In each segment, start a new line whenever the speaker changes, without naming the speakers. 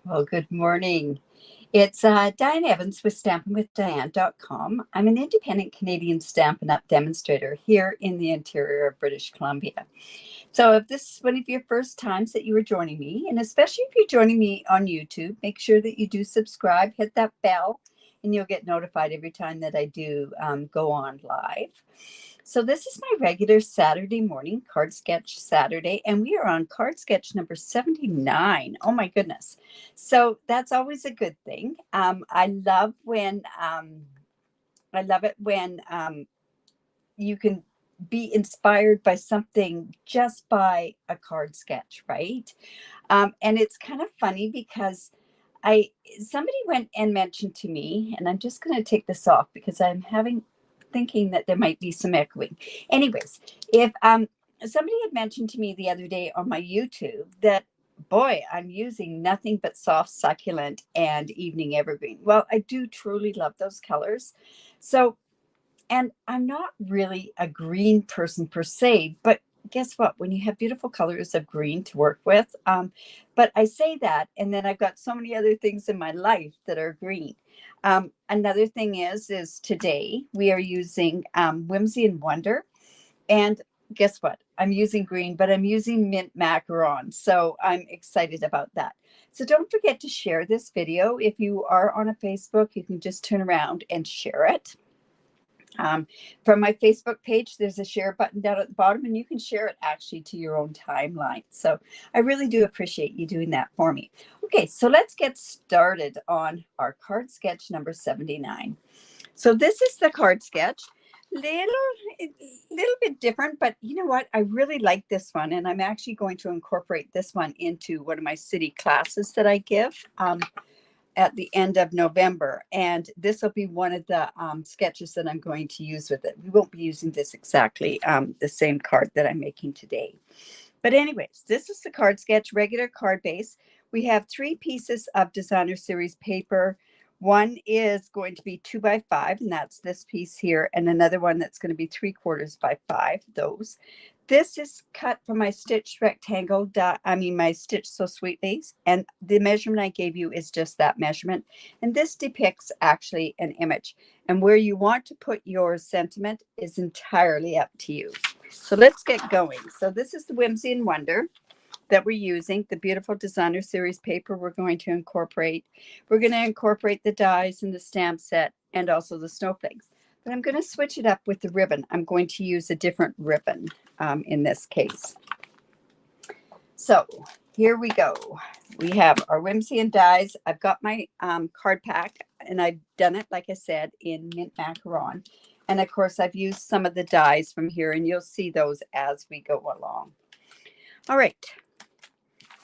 Well, good morning. It's Diane Evans with stampingwithdiane.com. I'm an independent Canadian Stampin' Up! Demonstrator here in the interior of British Columbia. So if this is one of your first times that you are joining me, and especially if you're joining me on YouTube, make sure that you do subscribe, hit that bell, and you'll get notified every time that I do go on live. So this is my regular Saturday morning card sketch Saturday, and we are on card sketch number 79. Oh my goodness. So that's always a good thing. I love it when you can be inspired by something just by a card sketch, right? And it's kind of funny because somebody went and mentioned to me, and I'm just going to take this off because I'm thinking that there might be some echoing. Anyways, if somebody had mentioned to me the other day on my YouTube that, boy, I'm using nothing but soft succulent and evening evergreen. Well, I do truly love those colors. So, and I'm not really a green person per se, but guess what? When you have beautiful colors of green to work with, but I say that, and then I've got so many other things in my life that are green. Another thing is today we are using Whimsy and Wonder, and guess what? I'm using green, but I'm using mint macaron, so I'm excited about that. So don't forget to share this video. If you are on a Facebook, you can just turn around and share it. From my Facebook page, there's a share button down at the bottom, and you can share it actually to your own timeline. So I really do appreciate you doing that for me. Okay, so let's get started on our card sketch number 79. So this is the card sketch. Little bit different, but you know what? I really like this one, and I'm actually going to incorporate this one into one of my city classes that I give. At the end of November, and this will be one of the sketches that I'm going to use with it. We won't be using this exactly the same card that I'm making today. But anyways, this is the card sketch, regular card base. We have 3 pieces of designer series paper. One is going to be 2 by 5, and that's this piece here, and another one that's going to be 3/4 by 5, those. This is cut from my stitched rectangle, my Stitch So Sweetly, and the measurement I gave you is just that measurement. And this depicts actually an image. And where you want to put your sentiment is entirely up to you. So let's get going. So this is the Whimsy and Wonder that we're using, the beautiful designer series paper we're going to incorporate. We're going to incorporate the dies and the stamp set and also the snowflakes. But I'm going to switch it up with the ribbon. I'm going to use a different ribbon in this case. So here we go. We have our Whimsy and dies. I've got my card pack, and I've done it, like I said, in mint macaron. And of course, I've used some of the dies from here, and you'll see those as we go along. All right.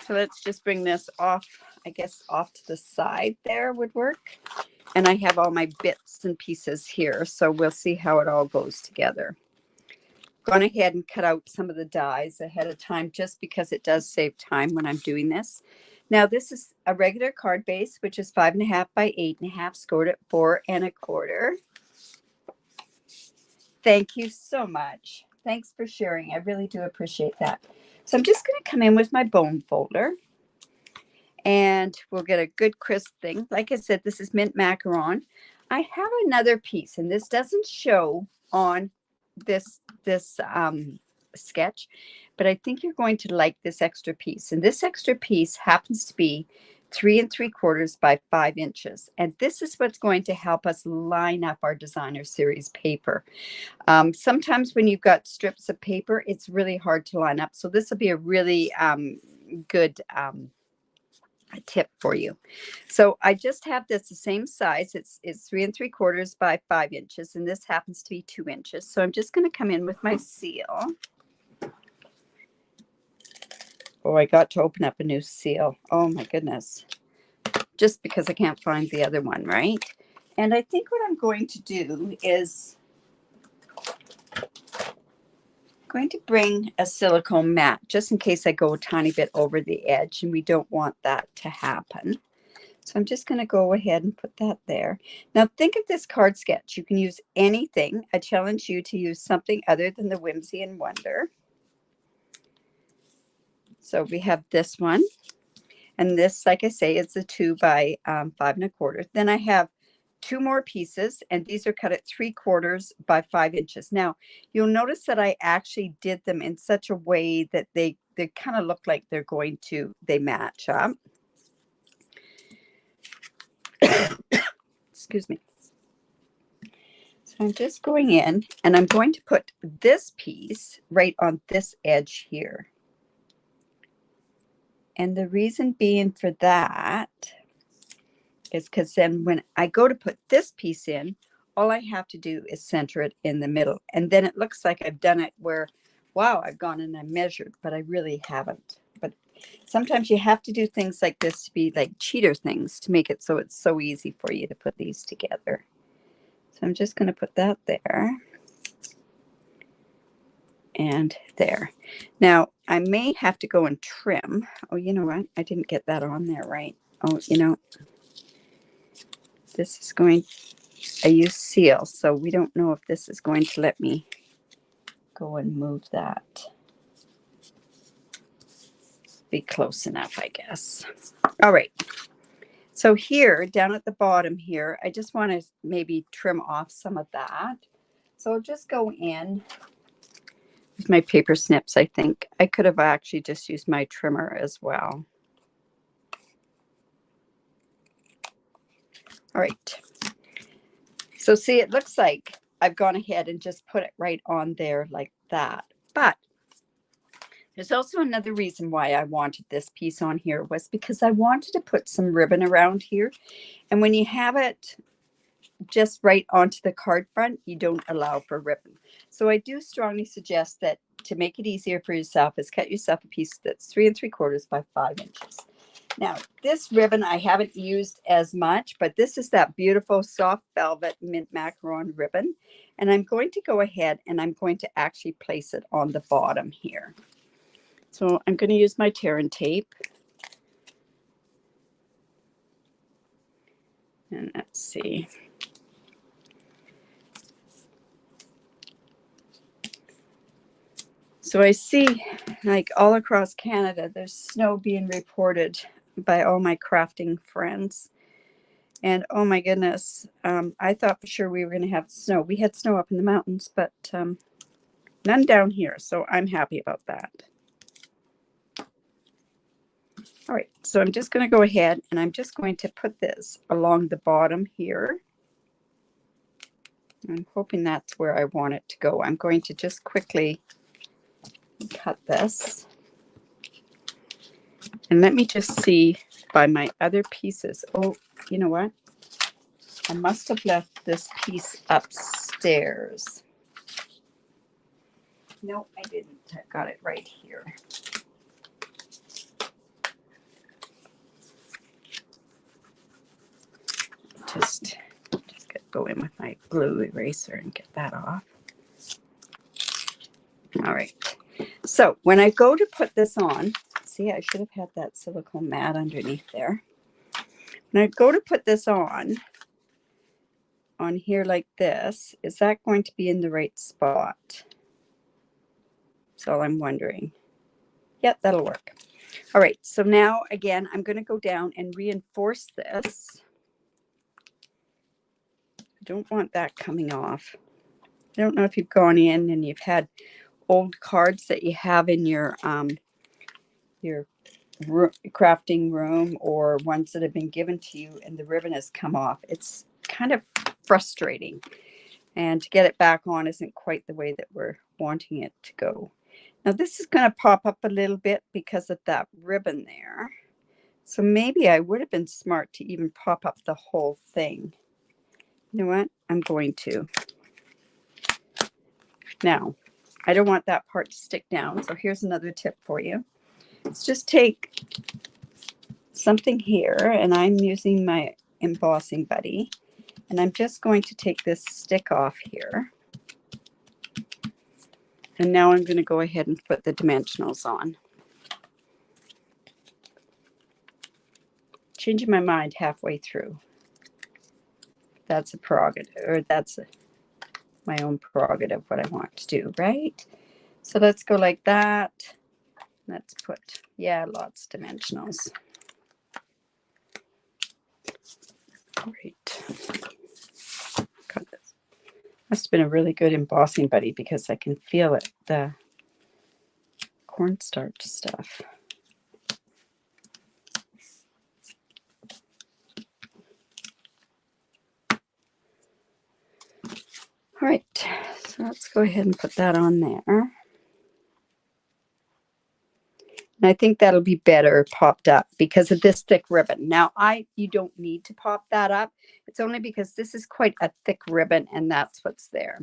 So let's just bring this off, I guess off to the side there would work. And I have all my bits and pieces here, so we'll see how it all goes together. Gone ahead and cut out some of the dies ahead of time just because it does save time when I'm doing this. Now this is a regular card base, which is 5.5 by 8.5, scored at 4 1/4. Thank you so much. Thanks for sharing. I really do appreciate that. So I'm just going to come in with my bone folder, and we'll get a good crisp thing. Like I said, this is mint macaron. I have another piece, and this doesn't show on this sketch, but I think you're going to like this extra piece. And this extra piece happens to be 3 3/4 by 5 inches. And this is what's going to help us line up our designer series paper. Sometimes when you've got strips of paper, it's really hard to line up. So this will be a really good tip for you. So I just have this the same size. It's 3 3/4 by 5 inches, and this happens to be 2 inches. So I'm just going to come in with my seal. Oh, I got to open up a new seal. Oh my goodness. Just because I can't find the other one, right? And I think what I'm going to do is going to bring a silicone mat just in case I go a tiny bit over the edge, and we don't want that to happen. So I'm just going to go ahead and put that there. Now think of this card sketch. You can use anything. I challenge you to use something other than the Whimsy and Wonder. So we have this one. And this, like I say, it's a 2 by 5 1/4. Then I have 2 more pieces, and these are cut at 3/4 by 5 inches. Now, you'll notice that I actually did them in such a way that they kind of look like they match up. Excuse me. So I'm just going in, and I'm going to put this piece right on this edge here. And the reason being for that is because then when I go to put this piece in, all I have to do is center it in the middle. And then it looks like I've done it where, wow, I've gone and I measured, but I really haven't. But sometimes you have to do things like this to be like cheater things to make it so it's so easy for you to put these together. So I'm just going to put that there. And there. Now, I may have to go and trim. Oh, you know what? I didn't get that on there right. Oh, you know, this is going, I use seal, so we don't know if this is going to let me go and move that. Be close enough, I guess. All right. So here, down at the bottom here, I just want to maybe trim off some of that. So I'll just go in with my paper snips, I think. I could have actually just used my trimmer as well. All right. So see, it looks like I've gone ahead and just put it right on there like that. But there's also another reason why I wanted this piece on here was because I wanted to put some ribbon around here. And when you have it just right onto the card front, you don't allow for ribbon. So I do strongly suggest that to make it easier for yourself is cut yourself a piece that's 3 3/4 by 5 inches. Now, this ribbon I haven't used as much, but this is that beautiful soft velvet mint macaron ribbon. And I'm going to go ahead and I'm going to actually place it on the bottom here. So I'm going to use my tear and tape. And let's see. So I see like all across Canada, there's snow being reported by all my crafting friends. And oh my goodness, I thought for sure we were going to have snow. We had snow up in the mountains, but none down here. So I'm happy about that. All right, so I'm just going to go ahead and I'm just going to put this along the bottom here. I'm hoping that's where I want it to go. I'm going to just quickly cut this. And let me just see by my other pieces. Oh, you know what? I must have left this piece upstairs. No, I didn't. I got it right here. Just go in with my glue eraser and get that off. All right. So when I go to put this on, see, I should have had that silicone mat underneath there. When I go to put this on here like this, is that going to be in the right spot? That's all I'm wondering. Yep, that'll work. All right, so now again, I'm going to go down and reinforce this. I don't want that coming off. I don't know if you've gone in and you've had old cards that you have in your crafting room or ones that have been given to you and the ribbon has come off. It's kind of frustrating. And to get it back on isn't quite the way that we're wanting it to go. Now this is going to pop up a little bit because of that ribbon there. So maybe I would have been smart to even pop up the whole thing. You know what? I'm going to. Now, I don't want that part to stick down. So here's another tip for you. Let's just take something here, and I'm using my embossing buddy. And I'm just going to take this stick off here. And now I'm going to go ahead and put the dimensionals on. Changing my mind halfway through. That's a prerogative, or that's my own prerogative, what I want to do, right? So let's go like that. Let's put, yeah, lots of dimensionals. Great. Got this. Must have been a really good embossing buddy because I can feel it, the cornstarch stuff. All right, so let's go ahead and put that on there. And I think that'll be better popped up because of this thick ribbon. Now, you don't need to pop that up. It's only because this is quite a thick ribbon and that's what's there.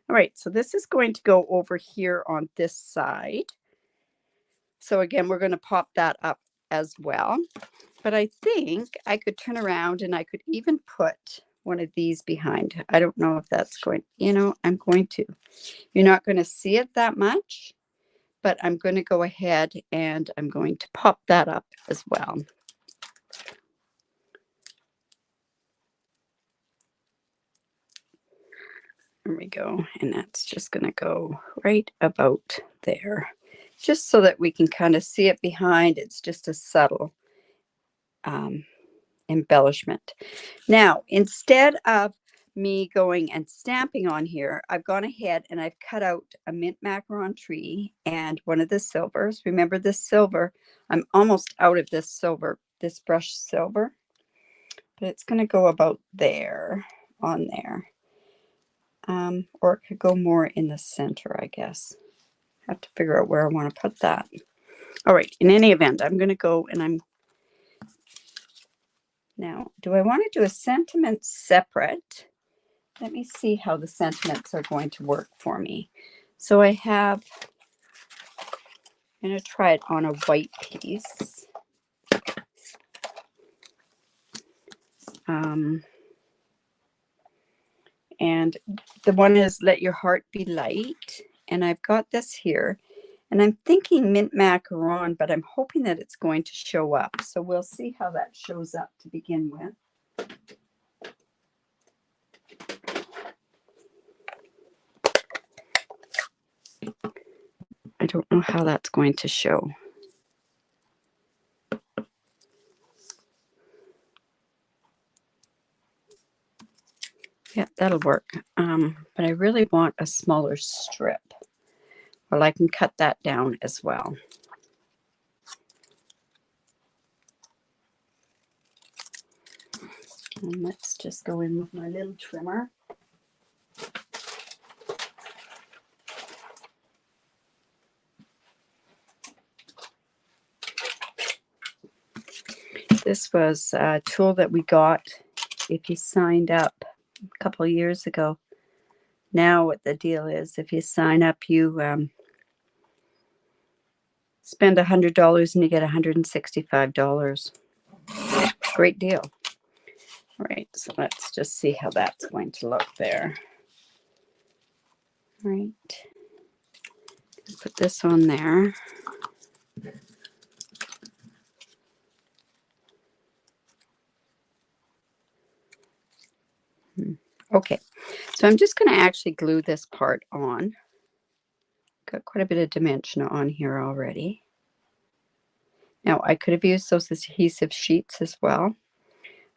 All right, so this is going to go over here on this side. So again, we're going to pop that up as well. But I think I could turn around and I could even put one of these behind. I don't know if that's going, I'm going to. You're not going to see it that much, but I'm going to go ahead and I'm going to pop that up as well. There we go. And that's just going to go right about there, just so that we can kind of see it behind. It's just a subtle embellishment. Now, instead of me going and stamping on here, I've gone ahead and I've cut out a mint macaron tree and one of the silvers. Remember this silver, I'm almost out of this silver, this brush silver, but it's going to go about there, on there. Or it could go more in the center, I guess. I have to figure out where I want to put that. All right, in any event, I'm going to go and now, do I want to do a sentiment separate? Let me see how the sentiments are going to work for me. So I'm going to try it on a white piece. And the one is Let Your Heart Be Light. And I've got this here. And I'm thinking mint macaron, but I'm hoping that it's going to show up. So we'll see how that shows up to begin with. I don't know how that's going to show. Yeah, that'll work. But I really want a smaller strip. Well, I can cut that down as well. And let's just go in with my little trimmer. This was a tool that we got if you signed up a couple of years ago. Now what the deal is, if you sign up, you spend $100 and you get $165. Great deal. All right, so let's just see how that's going to look there. All right, put this on there. Okay, so I'm just going to actually glue this part on. Got quite a bit of dimension on here already. Now, I could have used those adhesive sheets as well.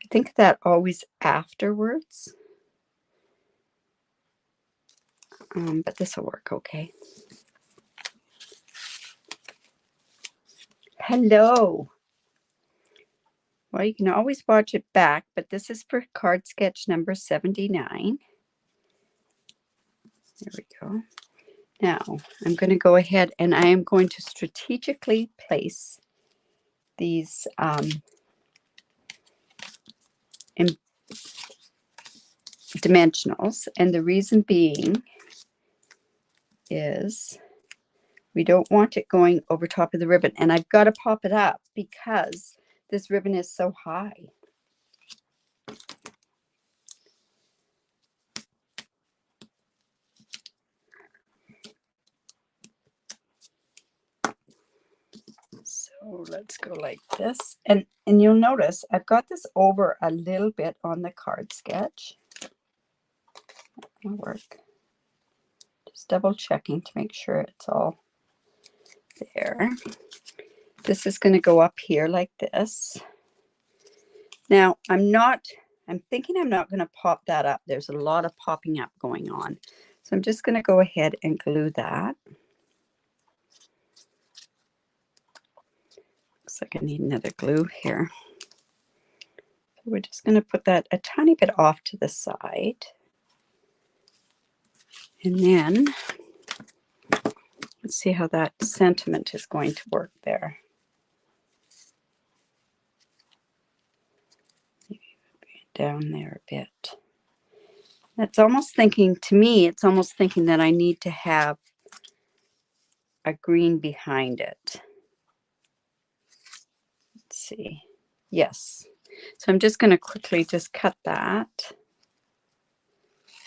I think that always afterwards. But this will work okay. Hello. Well, you can always watch it back, but this is for card sketch number 79. There we go. Now, I'm going to go ahead and I am going to strategically place these dimensionals. And the reason being is we don't want it going over top of the ribbon. And I've got to pop it up because this ribbon is so high. So let's go like this. And you'll notice I've got this over a little bit on the card sketch. That'll work. Just double checking to make sure it's all there. This is going to go up here like this. Now, I'm not I'm thinking I'm not going to pop that up. There's a lot of popping up going on. So I'm just going to go ahead and glue that. Looks like I need another glue here. So we're just going to put that a tiny bit off to the side. And then let's see how that sentiment is going to work there. Down there a bit. It's almost thinking, to me, it's almost thinking that I need to have a green behind it. Let's see. Yes. So I'm just going to quickly just cut that.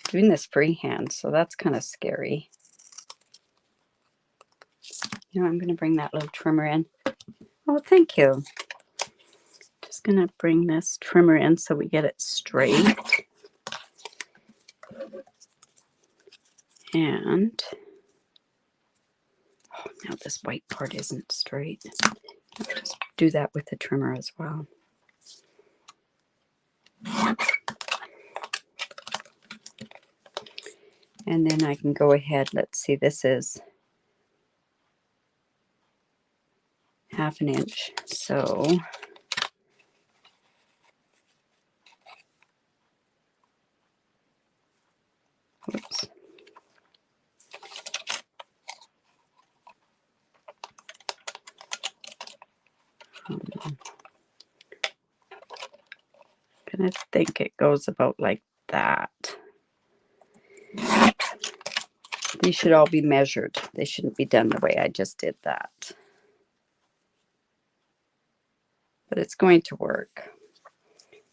Doing this freehand, so that's kind of scary. You know, I'm going to bring that little trimmer in. Oh, thank you. Just going to bring this trimmer in so we get it straight. And oh, now this white part isn't straight. I'll just do that with the trimmer as well. And then I can go ahead, let's see, this is 1/2 inch. So oops. I'm gonna think it goes about like that. These should all be measured. They shouldn't be done the way I just did that. But it's going to work.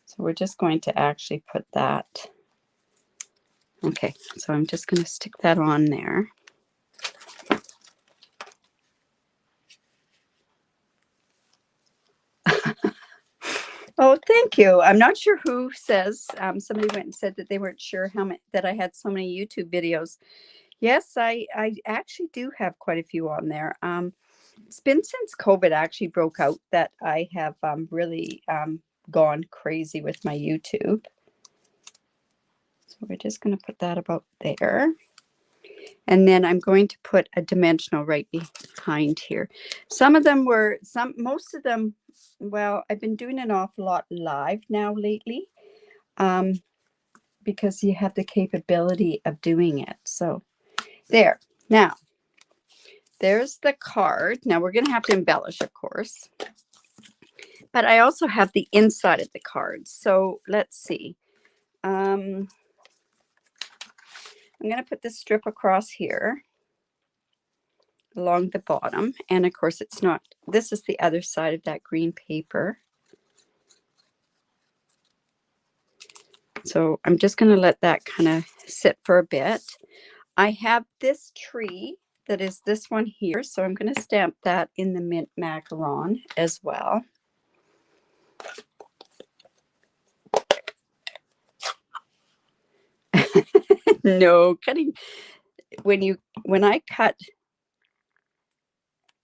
So we're just going to actually put that. Okay, so I'm just going to stick that on there. Oh, thank you. I'm not sure who says, somebody went and said that they weren't sure how many, that I had so many YouTube videos. Yes, I actually do have quite a few on there. It's been since COVID actually broke out that I have really gone crazy with my YouTube. So we're just going to put that about there. And then I'm going to put a dimensional right behind here. Some of them were, most of them, well, I've been doing an awful lot live now lately because you have the capability of doing it. So there. Now, there's the card. Now we're going to have to embellish, of course. But I also have the inside of the card. So let's see. I'm going to put this strip across here along the bottom. And of course, it's not, this is the other side of that green paper. So I'm just going to let that kind of sit for a bit. I have this tree that is this one here. So I'm going to stamp that in the mint macaron as well. No, cutting, when I cut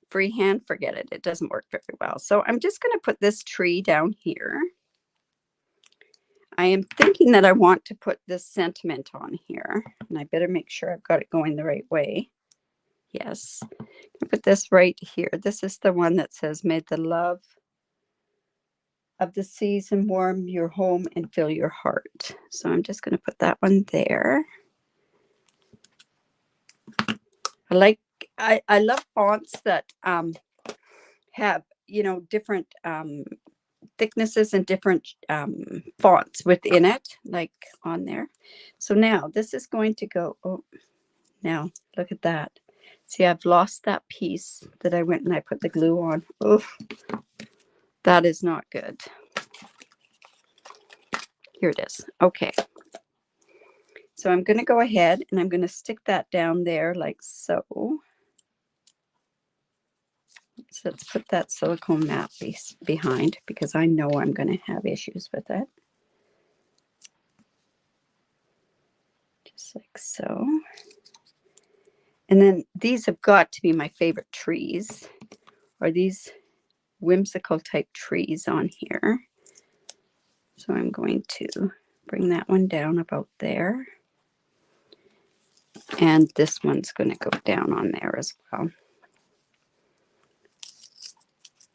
freehand, forget it. It doesn't work very well. So I'm just going to put this tree down here. I am thinking that I want to put this sentiment on here, and I better make sure I've got it going the right way. Yes, I put this right here. This is the one that says, "May the love of the season warm your home and fill your heart." So I'm just going to put that one there. I love fonts that have, you know, different thicknesses and different fonts within it, like on there. So now this is going to go, oh, now look at that. See, I've lost that piece that I went and I put the glue on. Oh, that is not good. Here it is. Okay. So I'm going to go ahead and I'm going to stick that down there like so. So let's put that silicone mat piece behind because I know I'm going to have issues with it. Just like so. And then these have got to be my favorite trees, or these whimsical type trees on here. So I'm going to bring that one down about there. And this one's going to go down on there as well.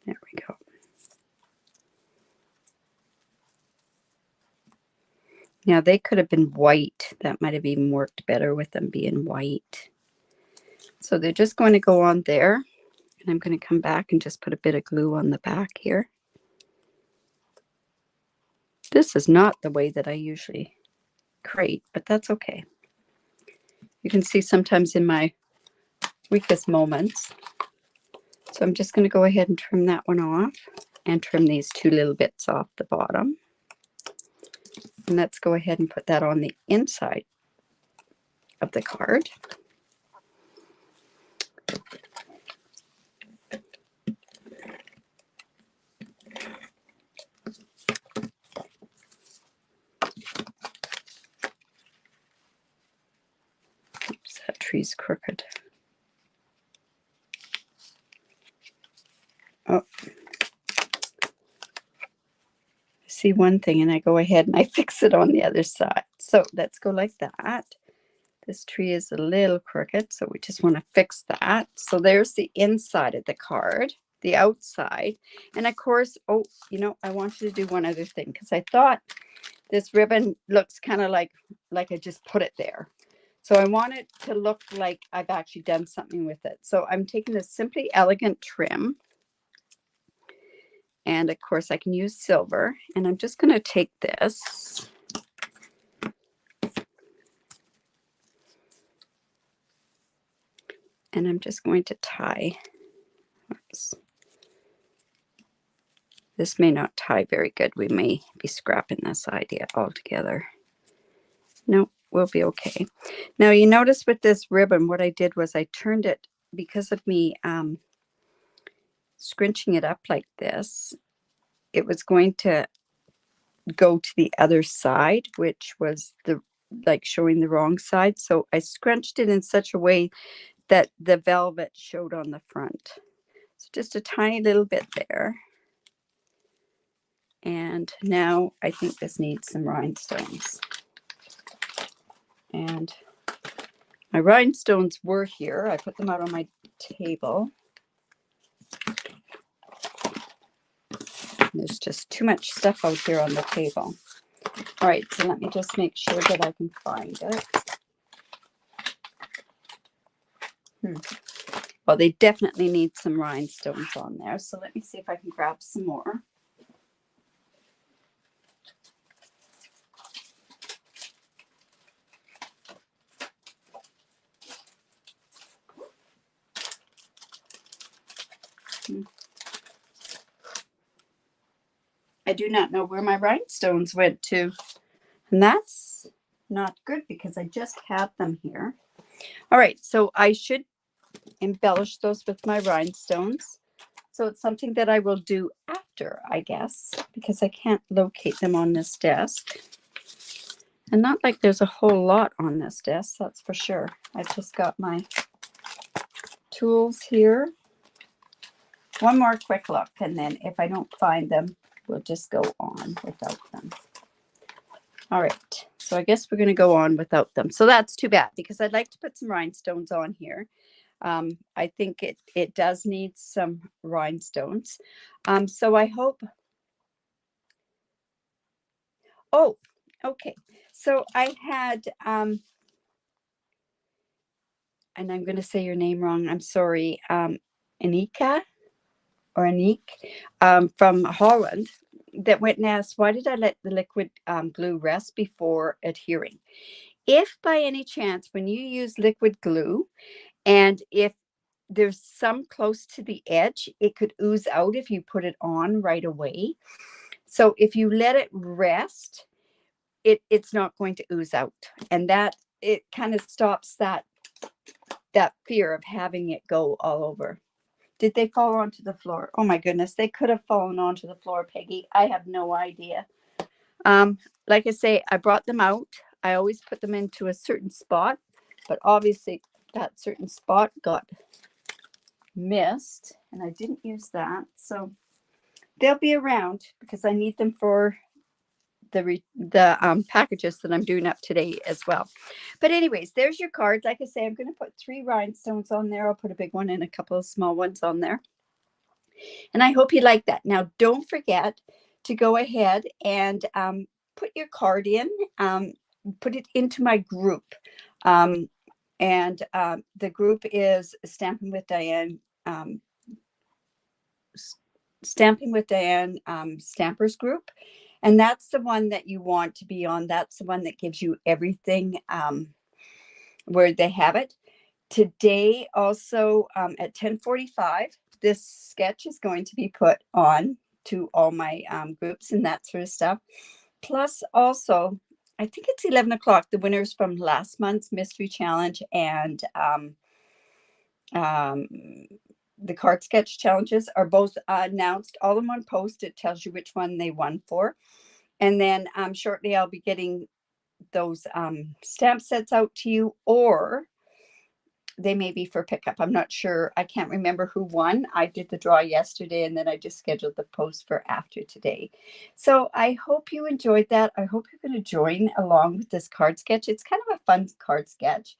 There we go. Now they could have been white. That might have even worked better with them being white. So they're just going to go on there. And I'm going to come back and just put a bit of glue on the back here. This is not the way that I usually create, but that's okay. You can see sometimes in my weakest moments. So I'm just going to go ahead and trim that one off and trim these two little bits off the bottom. And let's go ahead and put that on the inside of the card. Oops, that tree's crooked. Oh, I see one thing and I go ahead and I fix it on the other side. So let's go like that. This tree is a little crooked, so we just want to fix that. So there's the inside of the card, the outside. And of course, oh, you know, I want you to do one other thing because I thought this ribbon looks kind of like I just put it there. So I want it to look like I've actually done something with it. So I'm taking this Simply Elegant trim. And of course I can use silver. And I'm just going to take this. And I'm just going to tie. Oops. This may not tie very good. We may be scrapping this idea altogether. No, we'll be okay. Now you notice with this ribbon, what I did was I turned it because of me scrunching it up like this. It was going to go to the other side, which was the like showing the wrong side. So I scrunched it in such a way that the velvet showed on the front. So just a tiny little bit there. And now I think this needs some rhinestones. And my rhinestones were here. I put them out on my table. There's just too much stuff out here on the table. All right, so let me just make sure that I can find it. Well, they definitely need some rhinestones on there. So let me see if I can grab some more. I do not know where my rhinestones went to. And that's not good because I just had them here. All right, so I should embellish those with my rhinestones. So it's something that I will do after, I guess, because I can't locate them on this desk. And not like there's a whole lot on this desk, that's for sure. I've just got my tools here. One more quick look, and then if I don't find them, we'll just go on without them. All right, so I guess we're going to go on without them. So that's too bad because I'd like to put some rhinestones on here. I think it does need some rhinestones. So I hope. Oh, okay. So I had, and I'm going to say your name wrong. I'm sorry. Anika or Anique from Holland that went and asked, why did I let the liquid glue rest before adhering? If by any chance, when you use liquid glue, and if there's some close to the edge, it could ooze out if you put it on right away. So if you let it rest, it's not going to ooze out. And that it kind of stops that fear of having it go all over. Did they fall onto the floor? Oh my goodness, they could have fallen onto the floor, Peggy. I have no idea. Like I say, I brought them out. I always put them into a certain spot, but obviously that certain spot got missed and I didn't use that. So they'll be around because I need them for the packages that I'm doing up today as well. But anyways, there's your card. Like I say, I'm going to put 3 rhinestones on there. I'll put a big one and a couple of small ones on there. And I hope you like that. Now, don't forget to go ahead and put your card in, put it into my group. Um, and the group is Stamping with Diane. Stamping with Diane Stampers group. And that's the one that you want to be on. That's the one that gives you everything where they have it. Today, also at 10:45, this sketch is going to be put on to all my groups and that sort of stuff. Plus, also, I think it's 11 o'clock. The winners from last month's mystery challenge and the card sketch challenges are both announced all in one post. It tells you which one they won for. And then shortly I'll be getting those stamp sets out to you, or they may be for pickup. I'm not sure. I can't remember who won. I did the draw yesterday, and then I just scheduled the post for after today. So I hope you enjoyed that. I hope you're going to join along with this card sketch. It's kind of a fun card sketch.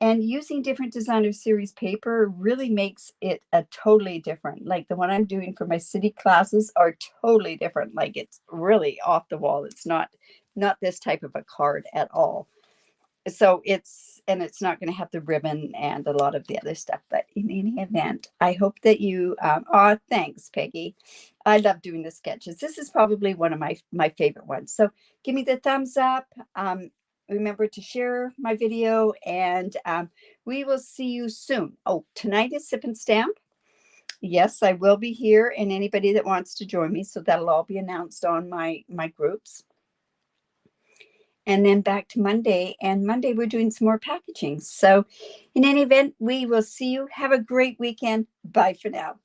And using different designer series paper really makes it a totally different. Like the one I'm doing for my city classes are totally different. Like it's really off the wall. It's not this type of a card at all. So it's not going to have the ribbon and a lot of the other stuff. But in any event, I hope that you, thanks, Peggy. I love doing the sketches. This is probably one of my favorite ones. So give me the thumbs up. Remember to share my video, and we will see you soon. Oh, tonight is Sip and Stamp. Yes, I will be here, and anybody that wants to join me. So that'll all be announced on my groups. And then back to Monday, and Monday we're doing some more packaging. So in any event, we will see you. Have a great weekend. Bye for now.